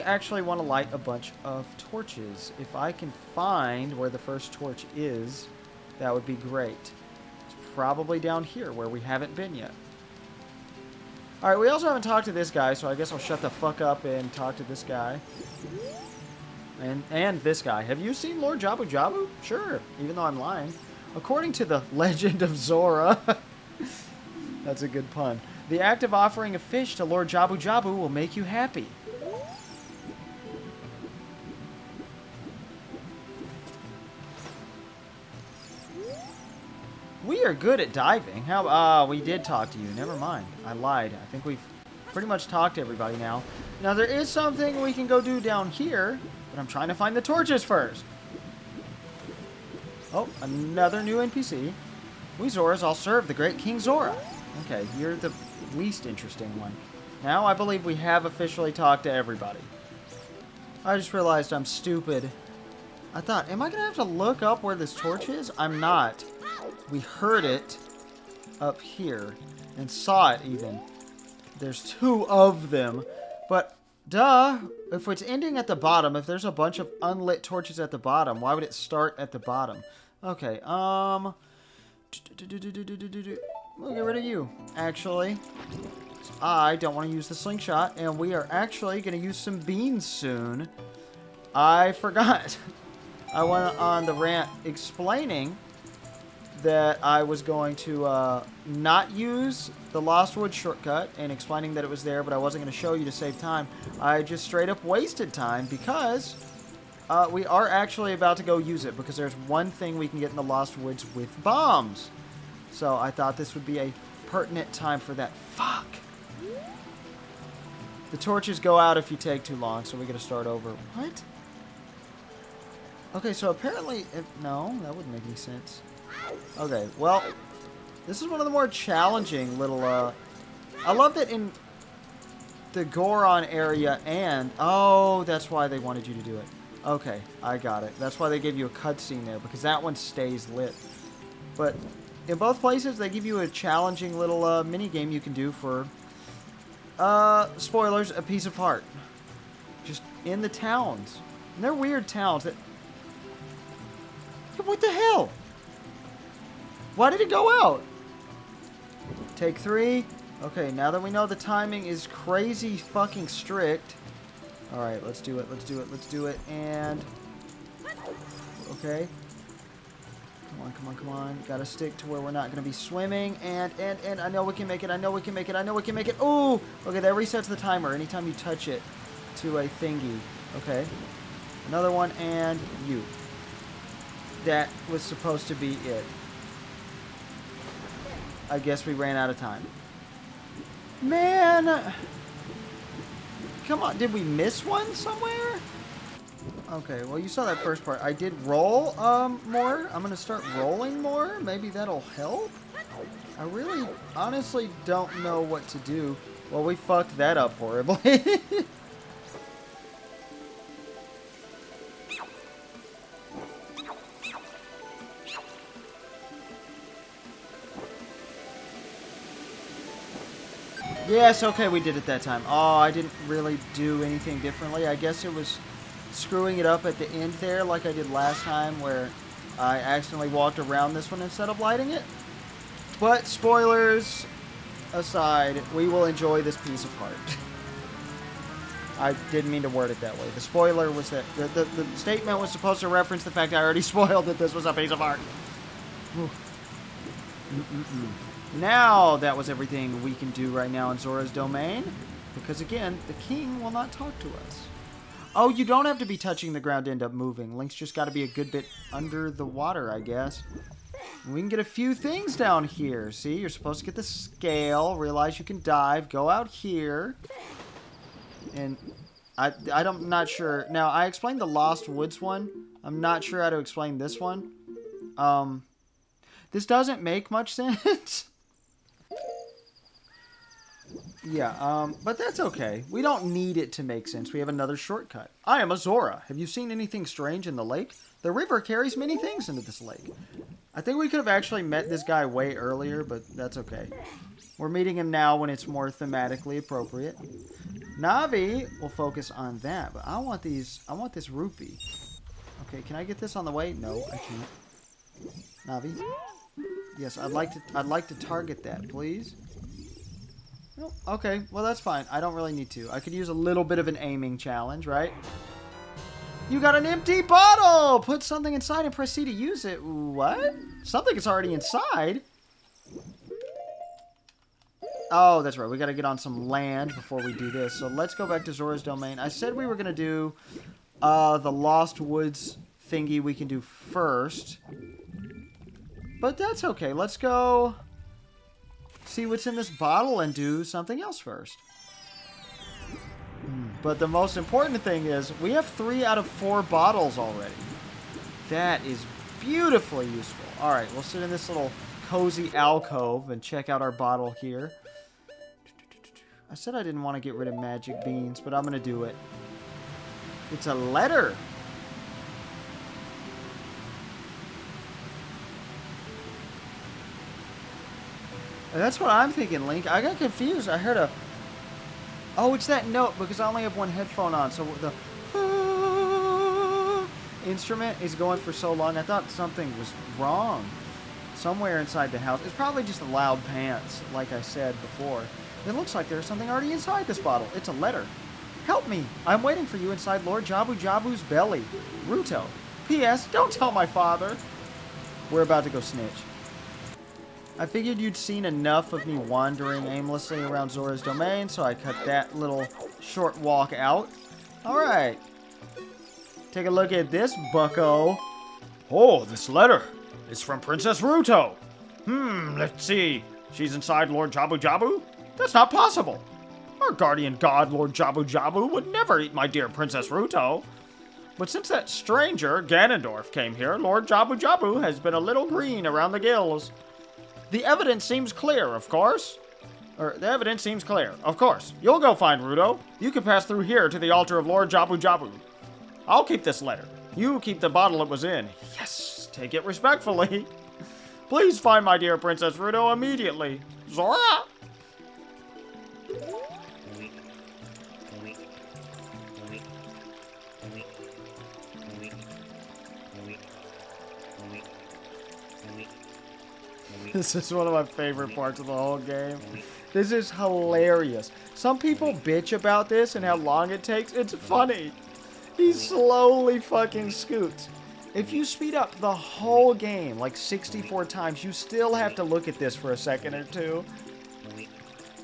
actually want to light a bunch of torches. If I can find where the first torch is, that would be great. It's probably down here where we haven't been yet. Alright, we also haven't talked to this guy, so I guess I'll shut the fuck up and talk to this guy. And this guy. Have you seen Lord Jabu Jabu? Sure, even though I'm lying. According to the legend of Zora... That's a good pun. The act of offering a fish to Lord Jabu Jabu will make you happy. We are good at diving. How? We did talk to you. Never mind. I lied. I think we've pretty much talked to everybody now. Now, there is something we can go do down here, but I'm trying to find the torches first. Oh, another new NPC. We Zoras all serve the great King Zora. Okay, you're the least interesting one. Now I believe we have officially talked to everybody. I just realized I'm stupid. I thought, am I going to have to look up where this torch is? I'm not. We heard it up here and saw it even. There's 2 of them. But, duh, if it's ending at the bottom, if there's a bunch of unlit torches at the bottom, why would it start at the bottom? Okay, we'll get rid of you, actually. I don't want to use the slingshot, and we are actually going to use some beans soon. I forgot. I went on the rant explaining that I was going to not use the Lost Woods shortcut and explaining that it was there, but I wasn't going to show you to save time. I just straight up wasted time because we are actually about to go use it because there's one thing we can get in the Lost Woods with bombs. So I thought this would be a pertinent time for that. Fuck! The torches go out if you take too long, so we got to start over. What? Okay, so apparently... no, that wouldn't make any sense. Okay, well, this is one of the more challenging little... I love that in the Goron area and... oh, that's why they wanted you to do it. Okay, I got it. That's why they gave you a cutscene there, because that one stays lit. But in both places, they give you a challenging little mini-game you can do for... spoilers, a piece of heart. Just in the towns. And they're weird towns that... what the hell? Why did it go out? Take 3. Okay, now that we know the timing is crazy fucking strict. Alright, let's do it, let's do it, let's do it. And... okay. Come on, come on, come on. Gotta stick to where we're not gonna be swimming. And I know we can make it, I know we can make it, I know we can make it. Ooh! Okay, that resets the timer anytime you touch it to a thingy. Okay. Another one, and you. That was supposed to be it. I guess we ran out of time. Man! Come on, did we miss one somewhere? Okay, well you saw that first part. I did roll more. I'm gonna start rolling more. Maybe that'll help? I really, honestly don't know what to do. Well, we fucked that up horribly. Yes, okay, we did it that time. Oh, I didn't really do anything differently. I guess it was screwing it up at the end there like I did last time where I accidentally walked around this one instead of lighting it. But spoilers aside, we will enjoy this piece of heart. I didn't mean to word it that way. The spoiler was that the statement was supposed to reference the fact I already spoiled that this was a piece of art. Now that was everything we can do right now in Zora's domain. Because again, the king will not talk to us. Oh, you don't have to be touching the ground to end up moving. Link's just got to be a good bit under the water, I guess. We can get a few things down here. See, you're supposed to get the scale. Realize you can dive. Go out here. And I'm not sure. Now, I explained the Lost Woods one. I'm not sure how to explain this one. This doesn't make much sense. Yeah, but that's okay. We don't need it to make sense. We have another shortcut. I am a Zora. Have you seen anything strange in the lake? The river carries many things into this lake. I think we could have actually met this guy way earlier, but that's okay. We're meeting him now when it's more thematically appropriate. Navi will focus on that, but I want these. I want this rupee. Okay, can I get this on the way? No, I can't. Navi. Yes, I'd like to target that, please. Oh, okay, well that's fine. I don't really need to. I could use a little bit of an aiming challenge, right? You got an empty bottle! Put something inside and press C to use it. What? Something is already inside? Oh, that's right. We got to get on some land before we do this. So let's go back to Zora's Domain. I said we were going to do the Lost Woods thingy we can do first. But that's okay. Let's go see what's in this bottle and do something else first. But the most important thing is we have 3 out of 4 bottles already. That is beautifully useful. All right, we'll sit in this little cozy alcove and check out our bottle here. I said I didn't want to get rid of magic beans, but I'm going to do it. It's a letter. That's what I'm thinking, Link. I got confused. I heard a... Oh, it's that note because I only have one headphone on. So the instrument is going for so long. I thought something was wrong somewhere inside the house. It's probably just the loud pants, like I said before. It looks like there's something already inside this bottle. It's a letter. Help me. I'm waiting for you inside Lord Jabu Jabu's belly. Ruto. P.S. Don't tell my father. We're about to go snitch. I figured you'd seen enough of me wandering aimlessly around Zora's Domain, so I cut that little short walk out. Alright. Take a look at this, bucko. Oh, this letter is from Princess Ruto. Let's see. She's inside Lord Jabu Jabu? That's not possible. Our guardian god, Lord Jabu Jabu, would never eat my dear Princess Ruto. But since that stranger, Ganondorf, came here, Lord Jabu Jabu has been a little green around the gills. The evidence seems clear, of course. The evidence seems clear, of course. You'll go find Ruto. You can pass through here to the altar of Lord Jabu Jabu. I'll keep this letter. You keep the bottle it was in. Yes, take it respectfully. Please find my dear Princess Ruto immediately. Zora! This is one of my favorite parts of the whole game. This is hilarious. Some people bitch about this and how long it takes. It's funny. He slowly fucking scoots. If you speed up the whole game like 64 times, you still have to look at this for a second or two.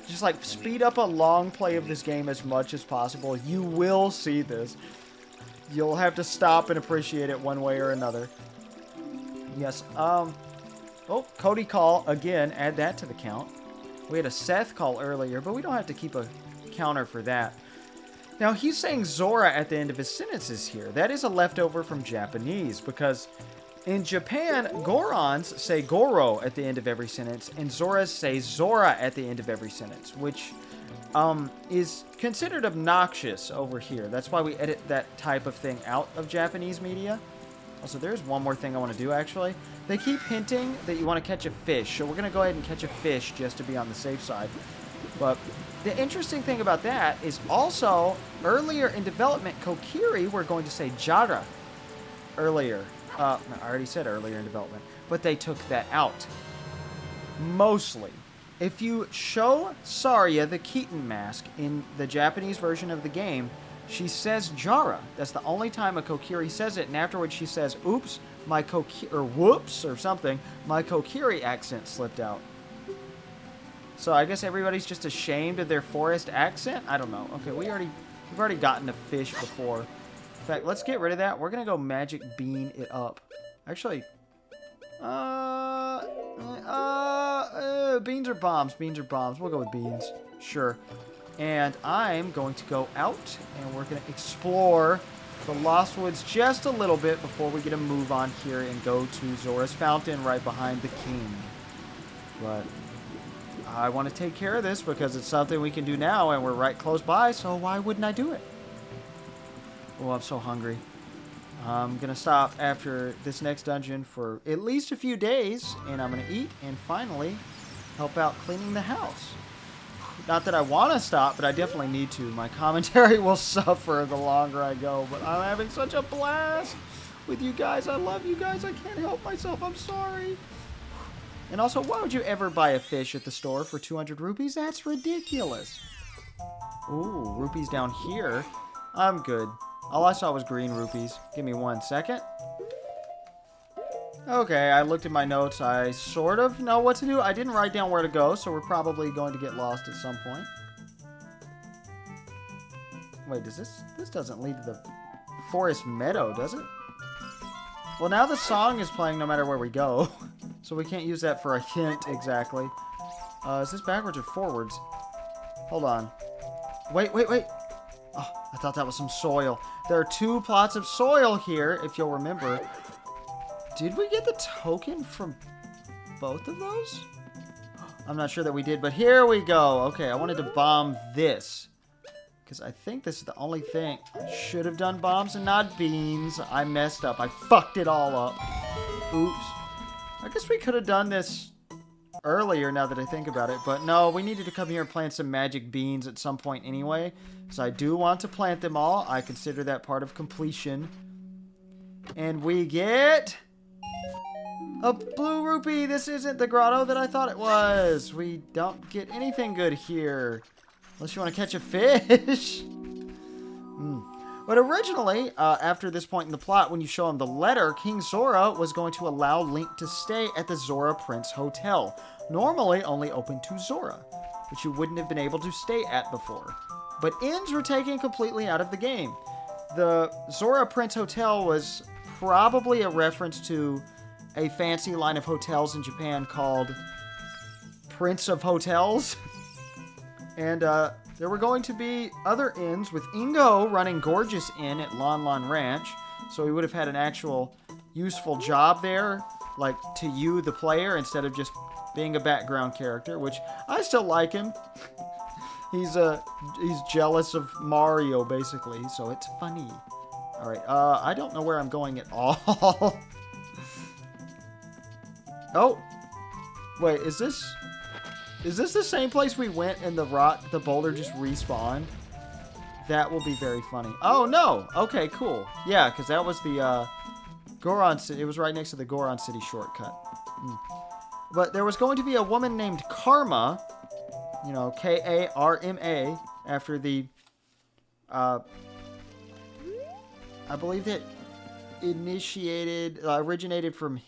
Just like speed up a long play of this game as much as possible. You will see this. You'll have to stop and appreciate it one way or another. Yes, oh, Cody call, again, add that to the count. We had a Seth call earlier, but we don't have to keep a counter for that. Now, he's saying Zora at the end of his sentences here. That is a leftover from Japanese, because in Japan, Gorons say Goro at the end of every sentence, and Zoras say Zora at the end of every sentence, which is considered obnoxious over here. That's why we edit that type of thing out of Japanese media. Also, there's one more thing I want to do, actually. They keep hinting that you want to catch a fish, so we're going to go ahead and catch a fish just to be on the safe side. But the interesting thing about that is also, earlier in development, Kokiri were going to say Jara earlier. I already said earlier in development, but they took that out. Mostly. If you show Saria the Keaton mask in the Japanese version of the game, she says Jara. That's the only time a Kokiri says it, and afterwards she says, oops, my Kokiri, or whoops, or something, my Kokiri accent slipped out. So I guess everybody's just ashamed of their forest accent? I don't know. Okay, we've already gotten a fish before. In fact, let's get rid of that. We're gonna go magic bean it up. Actually, beans or bombs? Beans or bombs? We'll go with beans. Sure. And I'm going to go out, and we're going to explore the Lost Woods just a little bit before we get a move on here and go to Zora's Fountain right behind the king. But I want to take care of this because it's something we can do now, and we're right close by, so why wouldn't I do it? Oh, I'm so hungry. I'm going to stop after this next dungeon for at least a few days, and I'm going to eat and finally help out cleaning the house. Not that I want to stop, but I definitely need to. My commentary will suffer the longer I go, but I'm having such a blast with you guys. I love you guys. I can't help myself. I'm sorry. And also, why would you ever buy a fish at the store for 200 rupees? That's ridiculous. Ooh, rupees down here. I'm good. All I saw was green rupees. Give me 1 second. Okay, I looked at my notes. I sort of know what to do. I didn't write down where to go, so we're probably going to get lost at some point. Wait, does this doesn't lead to the forest meadow, does it? Well, now the song is playing no matter where we go, so we can't use that for a hint exactly. Is this backwards or forwards? Hold on. Wait. Oh, I thought that was some soil. There are 2 plots of soil here, if you'll remember. Did we get the token from both of those? I'm not sure that we did, but here we go. Okay, I wanted to bomb this, because I think this is the only thing. I should have done bombs and not beans. I messed up. I fucked it all up. Oops. I guess we could have done this earlier now that I think about it, but no, we needed to come here and plant some magic beans at some point anyway, so I do want to plant them all. I consider that part of completion. And we get a blue rupee. This isn't the grotto that I thought it was. We don't get anything good here. Unless you want to catch a fish. But originally, after this point in the plot, when you show him the letter, King Zora was going to allow Link to stay at the Zora Prince Hotel. Normally only open to Zora, which you wouldn't have been able to stay at before. But inns were taken completely out of the game. The Zora Prince Hotel was probably a reference to a fancy line of hotels in Japan called Prince of Hotels. And there were going to be other inns, with Ingo running Gorgeous Inn at Lon Lon Ranch. So he would have had an actual useful job there, like to you, the player, instead of just being a background character, which I still like him. He's jealous of Mario, basically, so it's funny. All right, I don't know where I'm going at all. Oh, wait, is this the same place we went and the boulder just respawned? That will be very funny. Oh, no. Okay, cool. Yeah, because that was the Goron City. It was right next to the Goron City shortcut. But there was going to be a woman named Karma, you know, Karma, after the, I believe that originated from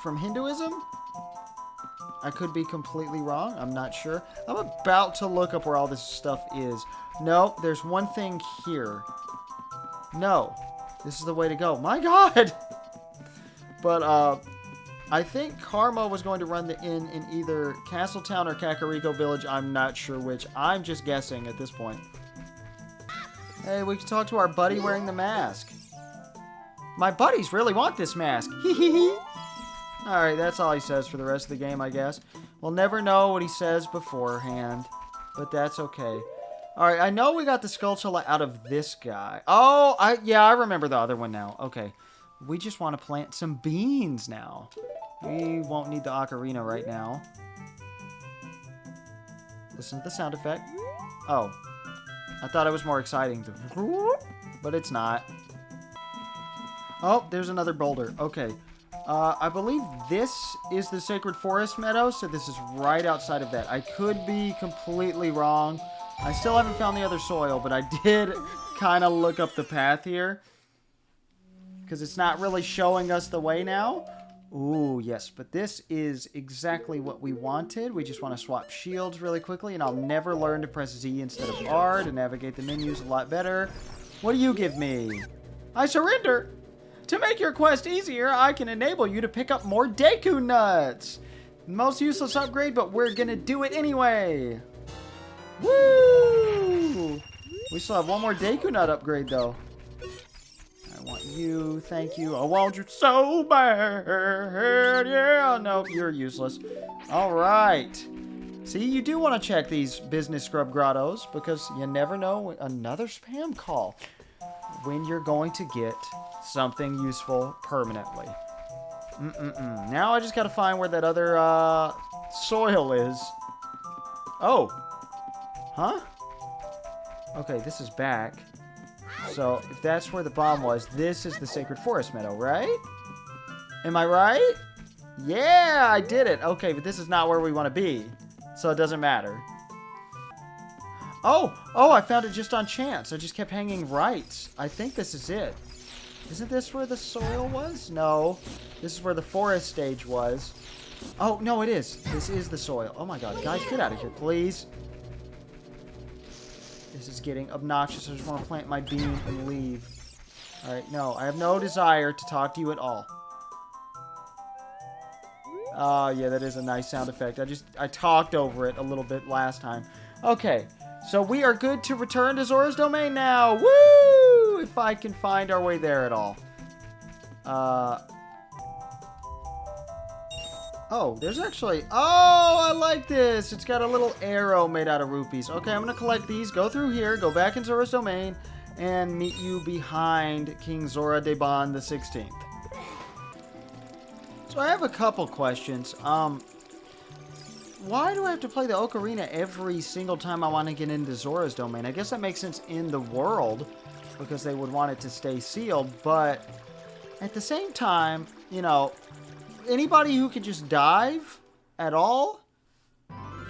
from Hinduism? I could be completely wrong. I'm not sure. I'm about to look up where all this stuff is. No, there's one thing here. No, this is the way to go. My God! But, I think Karma was going to run the inn in either Castletown or Kakariko Village. I'm not sure which. I'm just guessing at this point. Hey, we can talk to our buddy wearing the mask. My buddies really want this mask. Hee hee hee. Alright, that's all he says for the rest of the game, I guess. We'll never know what he says beforehand, but that's okay. Alright, I know we got the Skulltula out of this guy. Oh, I remember the other one now. Okay. We just want to plant some beans now. We won't need the ocarina right now. Listen to the sound effect. Oh. I thought it was more exciting. But it's not. Oh, there's another boulder. Okay. I believe this is the Sacred Forest Meadow, so this is right outside of that. I could be completely wrong. I still haven't found the other soil, but I did kind of look up the path here. Because it's not really showing us the way now. Ooh, yes, but this is exactly what we wanted. We just want to swap shields really quickly, and I'll never learn to press Z instead of R to navigate the menus a lot better. What do you give me? I surrender! To make your quest easier, I can enable you to pick up more Deku Nuts! Most useless upgrade, but we're gonna do it anyway! Woo! We still have one more Deku Nut upgrade, though. I want you, thank you. I want you so bad, yeah! No, you're useless. Alright. See, you do want to check these business scrub grottos, because you never know another spam call when you're going to get something useful permanently. Now I just gotta find where that other soil is. Oh. Huh? Okay, this is back. So, if that's where the bomb was, this is the Sacred Forest Meadow, right? Am I right? Yeah, I did it. Okay, but this is not where we want to be. So it doesn't matter. Oh, I found it just on chance. I just kept hanging right. I think this is it. Isn't this where the soil was? No. This is where the forest stage was. Oh, no, it is. This is the soil. Oh my god. Guys, get out of here, please. This is getting obnoxious. I just want to plant my bean and leave. Alright, no. I have no desire to talk to you at all. Oh, yeah, that is a nice sound effect. I talked over it a little bit last time. Okay, so we are good to return to Zora's Domain now. Woo! If I can find our way there at all. Oh, there's actually... Oh, I like this. It's got a little arrow made out of rupees. Okay, I'm going to collect these, go through here, go back in Zora's Domain, and meet you behind King Zora de Bon the 16th. So I have a couple questions. Why do I have to play the Ocarina every single time I want to get into Zora's Domain? I guess that makes sense in the world, because they would want it to stay sealed, but at the same time, you know, anybody who can just dive at all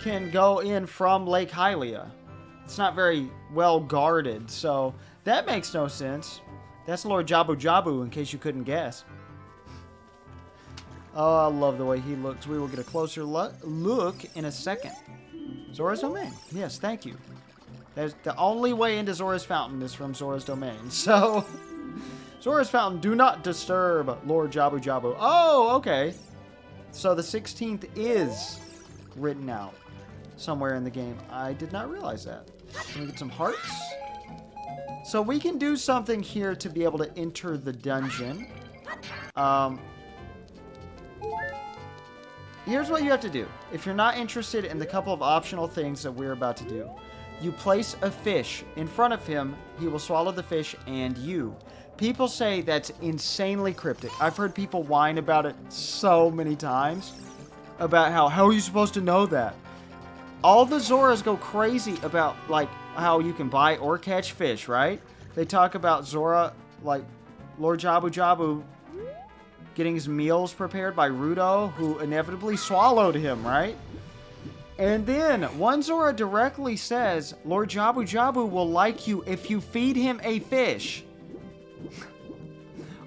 can go in from Lake Hylia. It's not very well guarded, so that makes no sense. That's Lord Jabu Jabu, in case you couldn't guess. Oh, I love the way he looks. We will get a closer look in a second. Zora's Domain. Yes, thank you. There's the only way into Zora's Fountain is from Zora's Domain. So, Zora's Fountain, do not disturb Lord Jabu Jabu. Oh, okay. So the 16th is written out somewhere in the game. I did not realize that. Let me get some hearts. So we can do something here to be able to enter the dungeon. Here's what you have to do. If you're not interested in the couple of optional things that we're about to do, you place a fish in front of him, he will swallow the fish and you. People say that's insanely cryptic. I've heard people whine about it so many times. About how are you supposed to know that? All the Zoras go crazy about, like, how you can buy or catch fish, right? They talk about Zora, like, Lord Jabu Jabu getting his meals prepared by Ruto, who inevitably swallowed him, right? And then, one Zora directly says, Lord Jabu Jabu will like you if you feed him a fish.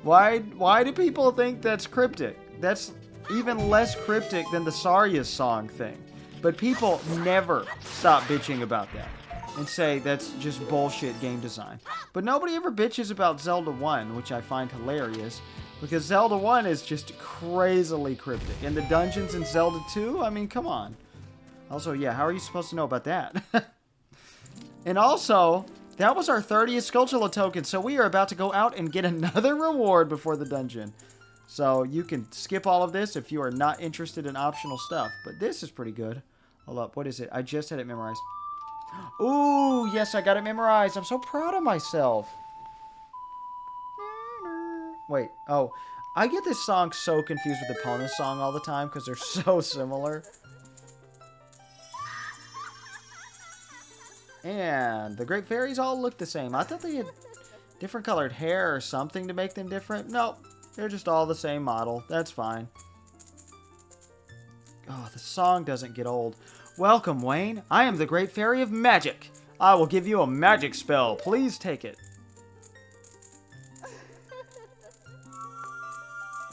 Why do people think that's cryptic? That's even less cryptic than the Sarya song thing. But people never stop bitching about that and say that's just bullshit game design. But nobody ever bitches about Zelda 1, which I find hilarious. Because Zelda 1 is just crazily cryptic. And the dungeons in Zelda 2, I mean, come on. Also, yeah, how are you supposed to know about that? And also, that was our 30th Skulltula token, so we are about to go out and get another reward before the dungeon. So you can skip all of this if you are not interested in optional stuff. But this is pretty good. Hold up, what is it? I just had it memorized. Ooh, yes, I got it memorized. I'm so proud of myself. Wait, oh, I get this song so confused with the Epona song all the time because they're so similar. And the Great Fairies all look the same. I thought they had different colored hair or something to make them different. Nope, they're just all the same model. That's fine. Oh, the song doesn't get old. Welcome, Wayne. I am the Great Fairy of Magic. I will give you a magic spell. Please take it.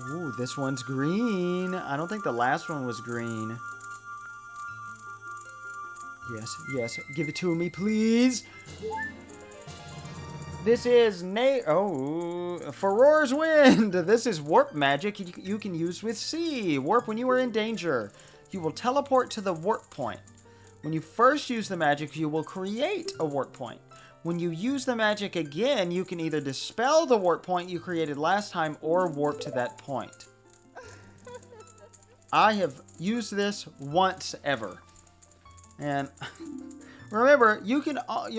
Ooh, this one's green. I don't think the last one was green. Yes, yes. Give it to me, please. This is Furor's Wind. This is warp magic you can use with C. Warp when you are in danger. You will teleport to the warp point. When you first use the magic, you will create a warp point. When you use the magic again, you can either dispel the warp point you created last time or warp to that point. I have used this once ever. And remember, you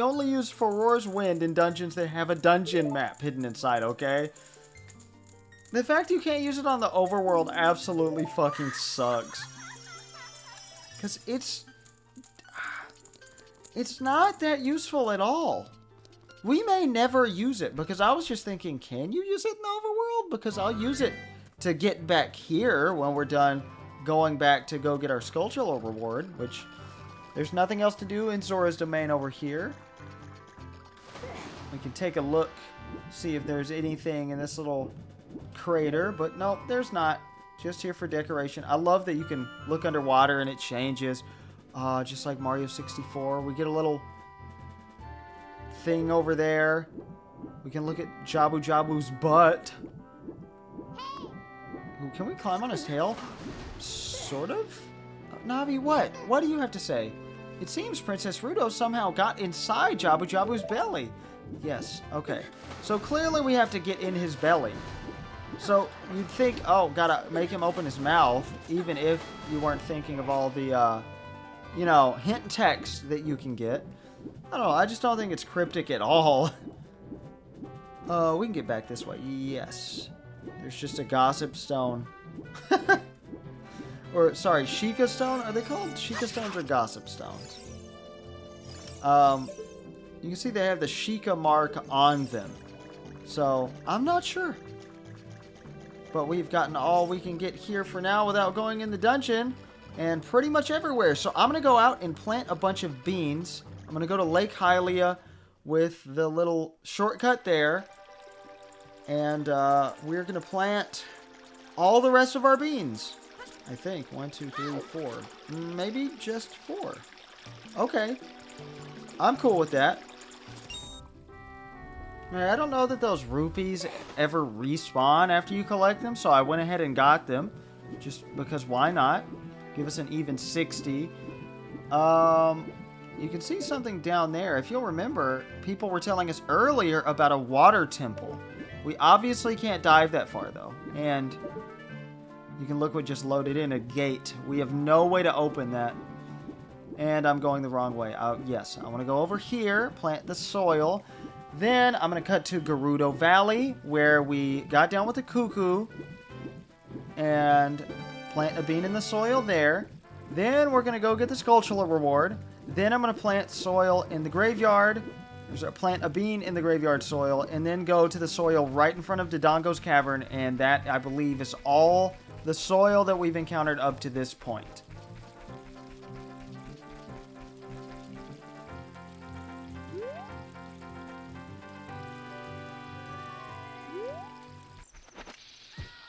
only use Furor's Wind in dungeons that have a dungeon map hidden inside, okay? The fact you can't use it on the overworld absolutely fucking sucks. Because it's... it's not that useful at all. We may never use it, because I was just thinking, can you use it in the overworld? Because I'll use it to get back here when we're done going back to go get our Skulltula reward, which there's nothing else to do in Zora's domain over here. We can take a look, see if there's anything in this little crater, but no, there's not. Just here for decoration. I love that you can look underwater and it changes, just like Mario 64. We get a little thing over there. We can look at Jabu Jabu's butt. Ooh, can we climb on his tail? Sort of? Navi, what? What do you have to say? It seems Princess Ruto somehow got inside Jabu Jabu's belly. Yes, okay. So clearly we have to get in his belly. So you'd think, oh, gotta make him open his mouth, even if you weren't thinking of all the, you know, hint text that you can get. I don't know, I just don't think it's cryptic at all. We can get back this way. Yes. There's just a gossip stone. Or, sorry, Sheikah stone? Are they called Sheikah stones or gossip stones? You can see they have the Sheikah mark on them. So, I'm not sure. But we've gotten all we can get here for now without going in the dungeon. And pretty much everywhere. So, I'm going to go out and plant a bunch of beans. I'm going to go to Lake Hylia with the little shortcut there. And we're going to plant all the rest of our beans. I think. 1, 2, 3, 4. Maybe just 4. Okay. I'm cool with that. I don't know that those rupees ever respawn after you collect them, so I went ahead and got them. Just because why not? Give us an even 60. You can see something down there. If you'll remember, people were telling us earlier about a water temple. We obviously can't dive that far, though. And you can look what just loaded in, a gate. We have no way to open that. And I'm going the wrong way. Yes, I want to go over here, plant the soil. Then I'm going to cut to Gerudo Valley, where we got down with the cuckoo. And plant a bean in the soil there. Then we're going to go get the Skulltula reward. Then I'm going to plant soil in the graveyard. Plant a bean in the graveyard soil. And then go to the soil right in front of Dodongo's Cavern. And that, I believe, is all the soil that we've encountered up to this point.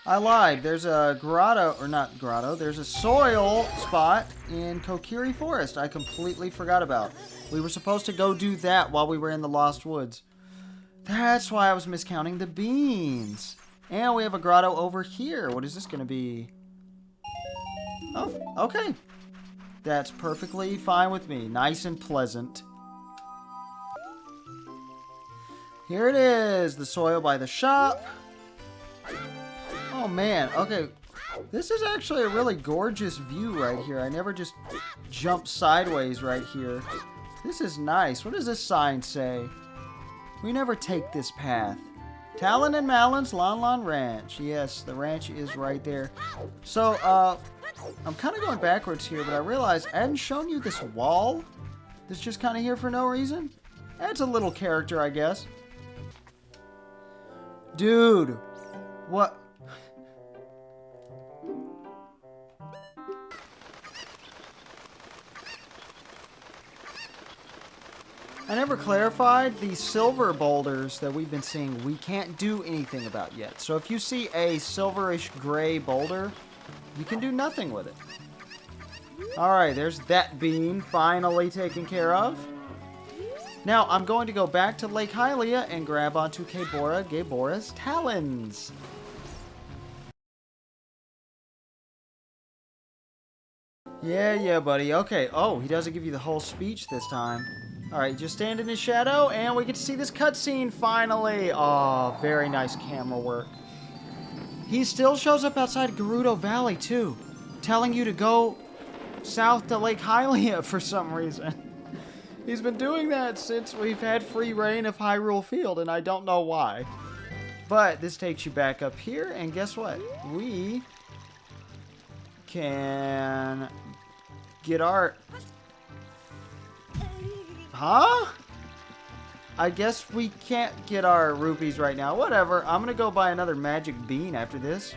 I lied. There's a grotto, or not grotto, there's a soil spot in Kokiri Forest I completely forgot about. We were supposed to go do that while we were in the Lost Woods. That's why I was miscounting the beans. And we have a grotto over here. What is this going to be? Oh, okay. That's perfectly fine with me. Nice and pleasant. Here it is. The soil by the shop. Oh, man. Okay. This is actually a really gorgeous view right here. I never just jump sideways right here. This is nice. What does this sign say? We never take this path. Talon and Malon's Lon Lon Ranch. Yes, the ranch is right there. So, I'm kind of going backwards here, but I realized I hadn't shown you this wall. That's just kind of here for no reason. That's a little character, I guess. Dude. What? I never clarified the silver boulders that we've been seeing. We can't do anything about yet. So if you see a silverish gray boulder, you can do nothing with it. Alright, there's that bean finally taken care of. Now, I'm going to go back to Lake Hylia and grab onto Gabora's talons. Yeah, buddy. Okay. Oh, he doesn't give you the whole speech this time. Alright, just stand in his shadow, and we get to see this cutscene finally. Oh, very nice camera work. He still shows up outside Gerudo Valley, too, telling you to go south to Lake Hylia for some reason. He's been doing that since we've had free reign of Hyrule Field, and I don't know why. But this takes you back up here, and guess what? We can get our Huh? I guess we can't get our rupees right now. Whatever. I'm going to go buy another magic bean after this.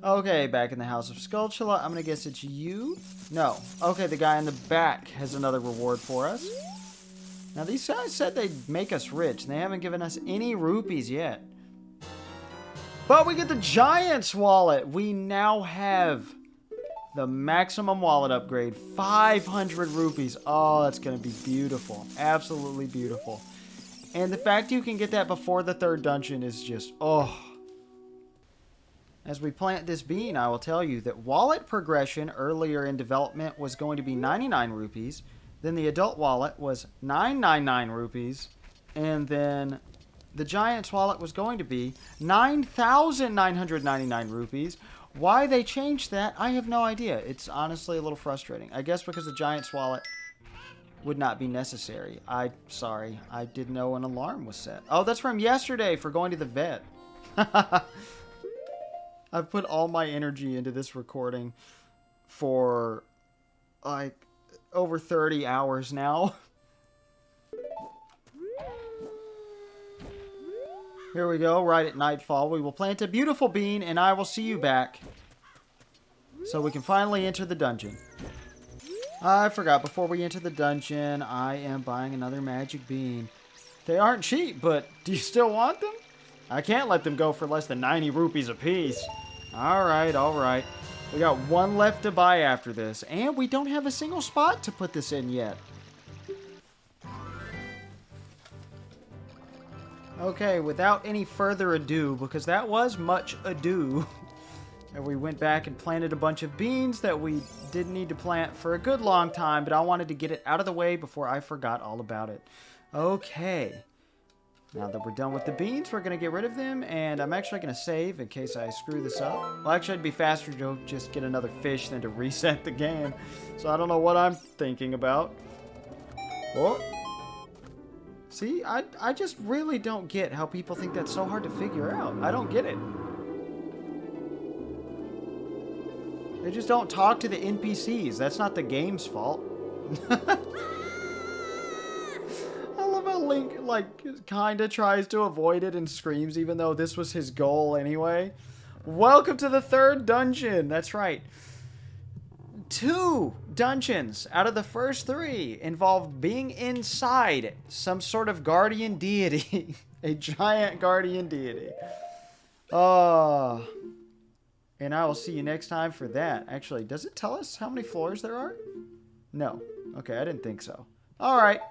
Okay, back in the House of Skulltula. I'm going to guess it's you? No. Okay, the guy in the back has another reward for us. Now, these guys said they'd make us rich, and they haven't given us any rupees yet. But we get the Giant's Wallet. We now have the maximum wallet upgrade. 500 rupees. Oh, that's going to be beautiful. Absolutely beautiful. And the fact you can get that before the third dungeon is just, oh. As we plant this bean, I will tell you that wallet progression earlier in development was going to be 99 rupees. Then the adult wallet was 999 rupees. And then the Giant's wallet was going to be 9,999 rupees. Why they changed that, I have no idea. It's honestly a little frustrating. I guess because the Giant's wallet would not be necessary. Sorry, I didn't know an alarm was set. Oh, that's from yesterday for going to the vet. I've put all my energy into this recording for, like, over 30 hours now. Here we go, right at nightfall. We will plant a beautiful bean, and I will see you back so we can finally enter the dungeon. I forgot, before we enter the dungeon, I am buying another magic bean. They aren't cheap, but do you still want them? I can't let them go for less than 90 rupees apiece. Alright, alright. We got one left to buy after this, and we don't have a single spot to put this in yet. Okay, without any further ado, because that was much ado, and we went back and planted a bunch of beans that we didn't need to plant for a good long time, but I wanted to get it out of the way before I forgot all about it. Okay. Now that we're done with the beans, we're going to get rid of them, and I'm actually going to save in case I screw this up. Well, actually, it'd be faster to just get another fish than to reset the game. So I don't know what I'm thinking about. Oh. See, I just really don't get how people think that's so hard to figure out. I don't get it. They just don't talk to the NPCs. That's not the game's fault. I love how Link, like, kinda tries to avoid it and screams even though this was his goal anyway. Welcome to the third dungeon. That's right. 2 dungeons out of the first 3 involve being inside some sort of guardian deity. A giant guardian deity. And I will see you next time for that. Actually, does it tell us how many floors there are? No. Okay, I didn't think so. Alright.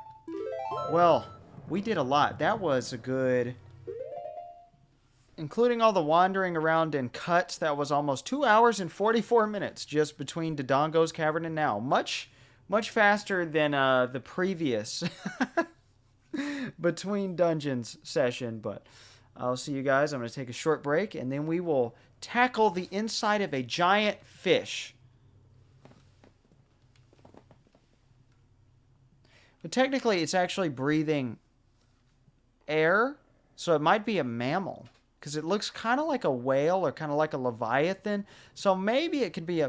Well, we did a lot. That was a good... Including all the wandering around in cuts, that was almost 2 hours and 44 minutes just between Dodongo's Cavern and now. Much faster than the previous Between Dungeons session. But I'll see you guys. I'm going to take a short break, and then we will tackle the inside of a giant fish. But technically, it's actually breathing air, so it might be a mammal. Because it looks kind of like a whale or kind of like a leviathan. So maybe it could be a